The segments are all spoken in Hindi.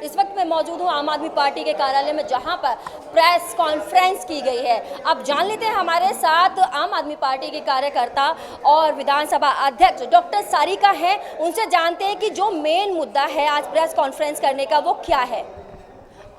इस वक्त मैं मौजूद हूँ आम आदमी पार्टी के कार्यालय में, जहां पर प्रेस कॉन्फ्रेंस की गई है। अब जान लेते हैं हमारे साथ आम आदमी पार्टी के कार्यकर्ता और विधानसभा अध्यक्ष डॉक्टर सारिका हैं। उनसे जानते हैं कि जो मेन मुद्दा है आज प्रेस कॉन्फ्रेंस करने का वो क्या है।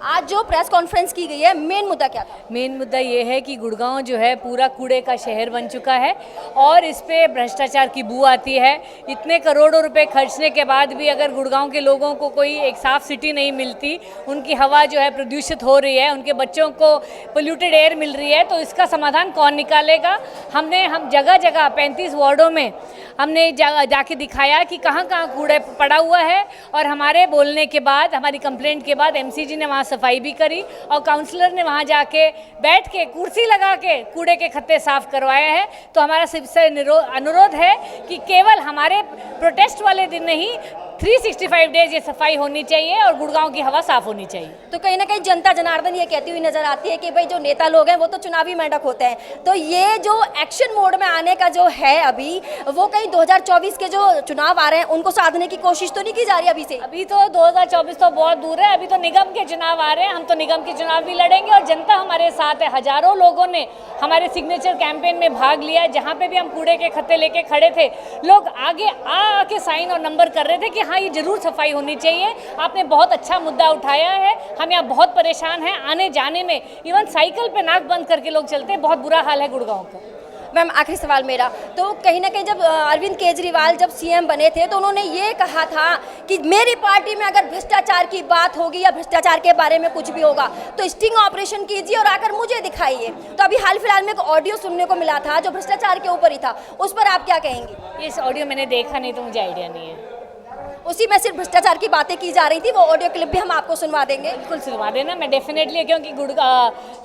आज जो प्रेस कॉन्फ्रेंस की गई है, मेन मुद्दा क्या था? मेन मुद्दा ये है कि गुड़गांव जो है पूरा कूड़े का शहर बन चुका है और इस पे भ्रष्टाचार की बू आती है। इतने करोड़ों रुपए खर्चने के बाद भी अगर गुड़गांव के लोगों को कोई एक साफ़ सिटी नहीं मिलती, उनकी हवा जो है प्रदूषित हो रही है, उनके बच्चों को पोल्यूटेड एयर मिल रही है, तो इसका समाधान कौन निकालेगा। हम जगह जगह 35 वार्डों में हमने जाके दिखाया कि कहाँ कहाँ कूड़े पड़ा हुआ है और हमारे बोलने के बाद, हमारी कंप्लेंट के बाद एमसीजी ने वहाँ सफाई भी करी और काउंसलर ने वहाँ जाके बैठ के कुर्सी लगा के कूड़े के खत्ते साफ करवाए हैं। तो हमारा सबसे अनुरोध है कि केवल हमारे प्रोटेस्ट वाले दिन नहीं, 365 डेज ये सफाई होनी चाहिए और गुड़गांव की हवा साफ होनी चाहिए। तो कहीं ना कहीं जनता जनार्दन ये कहती हुई नजर आती है कि भाई जो नेता लोग हैं वो तो चुनावी मेंढक होते हैं, तो ये जो एक्शन मोड में आने का जो है अभी, वो कहीं 2024 के जो चुनाव आ रहे हैं उनको साधने की कोशिश तो नहीं की जा रही अभी से? अभी तो 2024 तो बहुत दूर है, अभी तो निगम के चुनाव आ रहे हैं। हम तो निगम के चुनाव भी लड़ेंगे और जनता हमारे साथ है। हजारों लोगों ने हमारे सिग्नेचर कैंपेन में भाग लिया। जहाँ पे भी हम कूड़े के खत्ते लेके खड़े थे, लोग आगे आके साइन और नंबर कर रहे थे कि हाँ, ये जरूर सफाई होनी चाहिए। आपने बहुत अच्छा मुद्दा उठाया है। हम यहाँ बहुत परेशान हैं आने जाने में, इवन साइकिल पे नाक बंद करके लोग चलते हैं। बहुत बुरा हाल है गुड़गांव का। मैम, आखिरी सवाल मेरा, तो कहीं ना कहीं जब अरविंद केजरीवाल जब सीएम बने थे तो उन्होंने ये कहा था कि मेरी पार्टी में अगर भ्रष्टाचार की बात होगी या भ्रष्टाचार के बारे में कुछ भी होगा तो स्टिंग ऑपरेशन कीजिए और आकर मुझे दिखाइए। तो अभी हाल फिलहाल में एक ऑडियो सुनने को मिला था जो भ्रष्टाचार के ऊपर ही था, उस पर आप क्या कहेंगी? इस ऑडियो मैंने देखा नहीं तो मुझे आइडिया नहीं है। उसी में सिर्फ भ्रष्टाचार की बातें की जा रही थी। वो ऑडियो क्लिप भी हम आपको सुनवा देंगे। बिल्कुल सुनवा देना, मैं डेफिनेटली, क्योंकि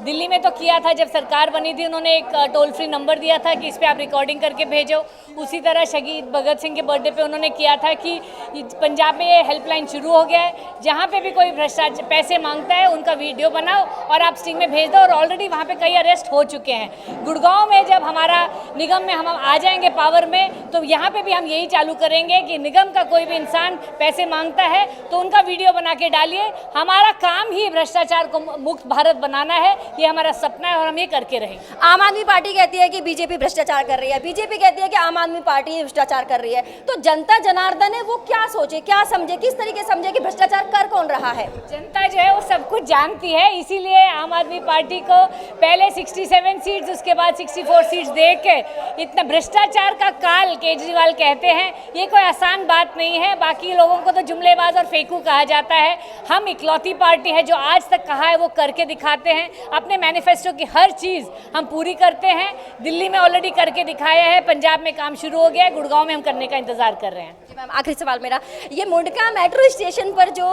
दिल्ली में तो किया था जब सरकार बनी थी, उन्होंने एक टोल फ्री नंबर दिया था कि इस पर आप रिकॉर्डिंग करके भेजो। उसी तरह शहीद भगत सिंह के बर्थडे पे उन्होंने किया था कि पंजाब में ये हेल्पलाइन शुरू हो गया है, जहाँ पे भी कोई भ्रष्टाचार पैसे मांगता है उनका वीडियो बनाओ और आप स्टिंग में भेज दो। और ऑलरेडी वहाँ पे कई अरेस्ट हो चुके हैं। गुड़गांव में जब हमारा निगम में हम आ जाएंगे पावर में, तो यहाँ पे भी हम यही चालू करेंगे कि निगम का कोई भी इंसान पैसे मांगता है तो उनका वीडियो बना के डालिए। हमारा काम ही भ्रष्टाचार को मुक्त भारत बनाना है, ये हमारा सपना है और हम ये करके रहेंगे। आम आदमी पार्टी कहती है कि बीजेपी भ्रष्टाचार कर रही है, बीजेपी कहती है कि आम आदमी पार्टी भ्रष्टाचार कर रही है। तो जनता जनार्दन है वो क्या सोचे, क्या समझे, किस तरीके से समझे कि भ्रष्टाचार कर कौन रहा है? जनता जो है वो सब कुछ जानती है, इसीलिए आम आदमी पार्टी को पहले 67 सीट्स, उसके बाद 64 सीट्स दे के इतना भ्रष्टाचार का काल केजरीवाल कहते हैं, ये कोई आसान बात नहीं है। बाकी लोगों को तो जुमलेबाज और फेंकू कहा जाता है। हम इकलौती पार्टी है जो आज तक कहा है वो करके दिखाते हैं। अपने मैनिफेस्टो की हर चीज़ हम पूरी करते हैं। दिल्ली में ऑलरेडी करके दिखाया है, पंजाब में काम शुरू हो गया है, गुड़गांव में हम करने का इंतजार कर रहे हैं। मैम, आखिरी सवाल मेरा, ये मुंडका मेट्रो स्टेशन पर जो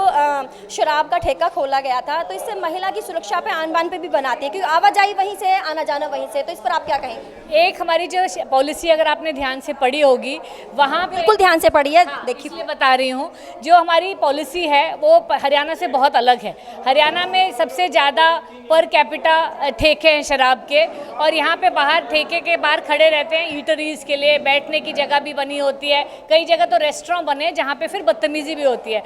शराब का ठेका खोला गया था, तो इससे महिला की सुरक्षा पे आन बान पे भी बनाती है, क्योंकि आवाजाही वहीं से, आना जाना वहीं से, तो इस पर आप क्या कहेंगे? एक हमारी जो पॉलिसी अगर आपने ध्यान से पढ़ी होगी, वहाँ बिल्कुल ध्यान से पढ़ी है। देखिए, इसलिए बता रही हूँ, जो हमारी पॉलिसी है वो हरियाणा से बहुत अलग है। हरियाणा में सबसे ज़्यादा पर कैपिटा ठेके हैं शराब के, और यहाँ पे बाहर ठेके के बाहर खड़े रहते हैं ईटरीज के लिए, बैठने की जगह भी बनी होती है। कई जगह तो रेस्टोरेंट बने जहाँ पे फिर बदतमीजी भी होती है।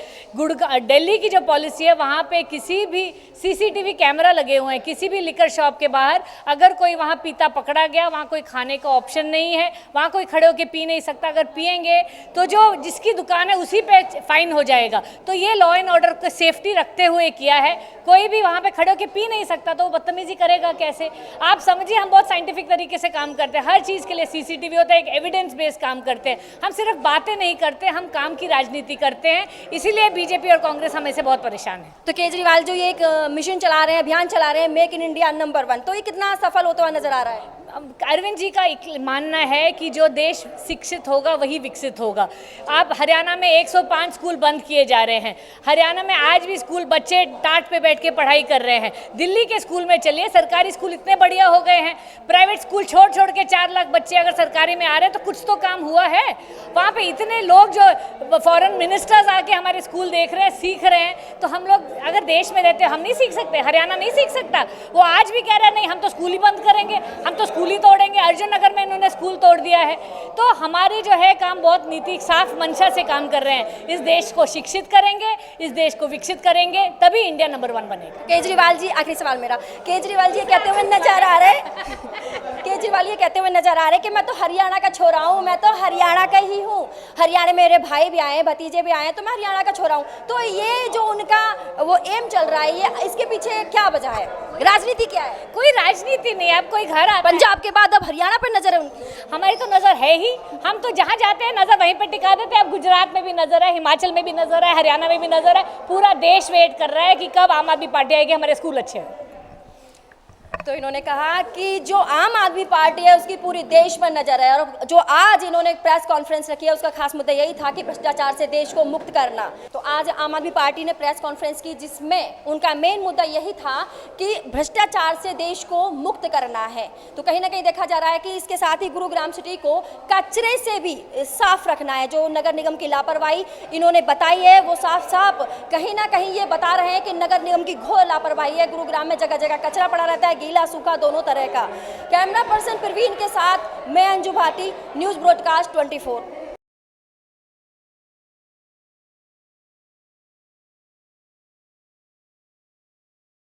दिल्ली की जो पॉलिसी है, वहाँ पे किसी भी सीसीटीवी कैमरा लगे हुए हैं। किसी भी लिकर शॉप के बाहर अगर कोई वहाँ पीता पकड़ा गया, वहाँ कोई खाने का ऑप्शन नहीं है, वहाँ कोई खड़े होकर पी नहीं सकता। अगर पिएंगे तो जो जिसकी दुकान है उसी पे फाइन हो जाएगा। तो ये लॉ एंड ऑर्डर को सेफ्टी रखते हुए किया है। कोई भी वहाँ पे खड़े होकर पी नहीं सकता तो वो बदतमीजी करेगा कैसे? आप समझिए, हम बहुत साइंटिफिक तरीके से काम करते हैं। हर चीज़ के लिए सीसीटीवी होता है, एक एविडेंस बेस्ड काम करते हैं। हम सिर्फ बातें नहीं करते, हम काम की राजनीति करते हैं। इसीलिए बीजेपी और कांग्रेस हमें से बहुत परेशान है। तो केजरीवाल जो ये एक मिशन चला रहे हैं, अभियान चला रहे हैं, मेक इन इंडिया नंबर 1, तो ये कितना सफल होता हुआ नजर आ रहा है? अरविंद जी का मानना है कि जो देश शिक्षित होगा वही विकसित होगा। आप हरियाणा में 105 स्कूल बंद किए जा रहे हैं। हरियाणा में आज भी स्कूल बच्चे टाट पे बैठ के पढ़ाई कर रहे हैं। दिल्ली के स्कूल में चलिए, सरकारी स्कूल इतने बढ़िया हो गए हैं। प्राइवेट स्कूल छोड़ छोड़ के 4 लाख बच्चे अगर सरकारी में आ रहे हैं तो कुछ तो काम हुआ है। वहाँ पे इतने लोग जो फॉरेन मिनिस्टर्स आके हमारे स्कूल देख रहे हैं, सीख रहे हैं। तो हम लोग अगर देश में रहते हम नहीं सीख सकते, हरियाणा नहीं सीख सकता। वो आज भी कह रहे हैं नहीं हम तो स्कूल ही बंद करेंगे, हम तो स्कूल ही तोड़ेंगे। अर्जुन नगर में इन्होंने स्कूल तोड़ दिया है। तो हमारी जो है काम बहुत नीति साफ मंशा से काम कर रहे हैं। इस देश को शिक्षित करेंगे, इस देश को विकसित करेंगे, तभी इंडिया नंबर 1 बनेगा। केजरीवाल जी, आखिरी सवाल मेरा, केजरीवाल जी ये कहते हुए नजर आ रहे केजरीवाल ये कहते हुए नजर आ रहे कि मैं तो हरियाणा का छोरा हूँ, मैं तो हरियाणा का ही हूँ, हरियाणा में मेरे भाई भी आए हैं, भतीजे भी आए हैं, तो मैं हरियाणा का छोरा हूँ। तो ये जो उनका वो एम चल रहा है, ये इसके पीछे क्या वजह है, राजनीति क्या है? कोई राजनीति नहीं है। अब कोई घर आता पंजाब के बाद अब हरियाणा पर नजर है उनकी। हमारी तो नज़र है ही, हम तो जहाँ जाते हैं नज़र वहीं पर टिका देते हैं। अब गुजरात में भी नज़र है, हिमाचल में भी नज़र है, हरियाणा में भी नज़र है। पूरा देश वेट कर रहा है कि कब आम आदमी पार्टी आएगी, हमारे स्कूल अच्छे हैं। तो इन्होंने कहा कि जो आम आदमी पार्टी है उसकी पूरी देश पर नजर है, और जो आज इन्होंने प्रेस कॉन्फ्रेंस रखी है उसका खास मुद्दा यही था कि भ्रष्टाचार से देश को मुक्त करना। तो आज आम आदमी पार्टी ने प्रेस कॉन्फ्रेंस की जिसमें उनका मेन मुद्दा यही था कि भ्रष्टाचार से देश को मुक्त करना है। तो कहीं ना कहीं देखा जा रहा है कि इसके साथ ही गुरुग्राम सिटी को कचरे से भी साफ रखना है। जो नगर निगम की लापरवाही इन्होंने बताई है वो साफ साफ कहीं ना कहीं ये बता रहे हैं कि नगर निगम की घोर लापरवाही है। गुरुग्राम में जगह जगह कचरा पड़ा रहता है, गीला सूखा दोनों तरह का। कैमरा पर्सन प्रवीण के साथ मैं अंजू भाटी, न्यूज़ ब्रॉडकास्ट 24।